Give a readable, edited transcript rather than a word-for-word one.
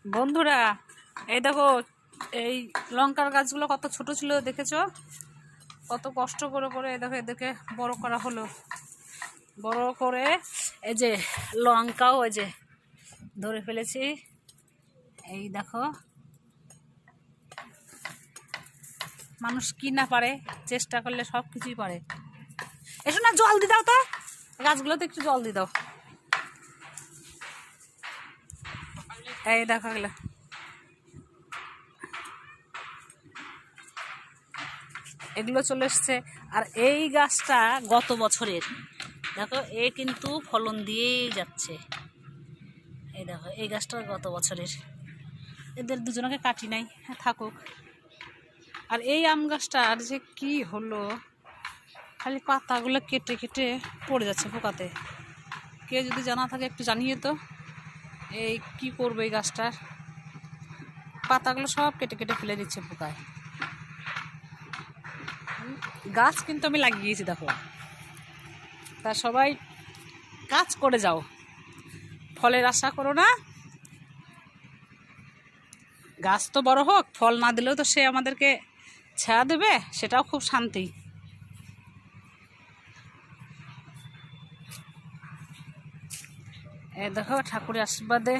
বন্ধুরা, এই দেখো, এই লঙ্কার গাছগুলো কত ছোট ছিল দেখেছো? কত কষ্ট করে করে এই দেখো এদেরকে বড় করা হলো। বড় করে এই যে লঙ্কাও এই যে ধরে ফেলেছি। এই দেখো, মানুষ কি না পারে, চেষ্টা করলে সব কিছুই পারে। এসো না, জল দিয়ে দাও তো, গাছগুলোতে একটু জল দিয়ে দাও। এই দেখো এগুলো, এগুলো চলে এসছে। আর এই গাছটা গত বছরের, দেখো এ কিন্তু ফলন দিয়েই যাচ্ছে। এই দেখো, এই গাছটা গত বছরের। এদের দুজনকে কাটি নাই, হ্যাঁ থাকুক। আর এই আম গাছটা আর যে কি হলো, খালি পাতাগুলো কেটে কেটে পড়ে যাচ্ছে পোকাতে। কে যদি জানা থাকে একটু জানিয়ে তো, এই কি করবে এই গাছটার। পাতাগুলো সব কেটে কেটে ফেলে দিচ্ছে পোকায়। গাছ কিন্তু আমি লাগিয়েছি দেখো। তা সবাই কাজ করে যাও, ফলের আশা করো না। গাছ তো বড় হোক, ফল না দিলেও তো সে আমাদেরকে ছায়া দেবে, সেটাও খুব শান্তি। এই দেখো, ঠাকুরের আশীর্বাদে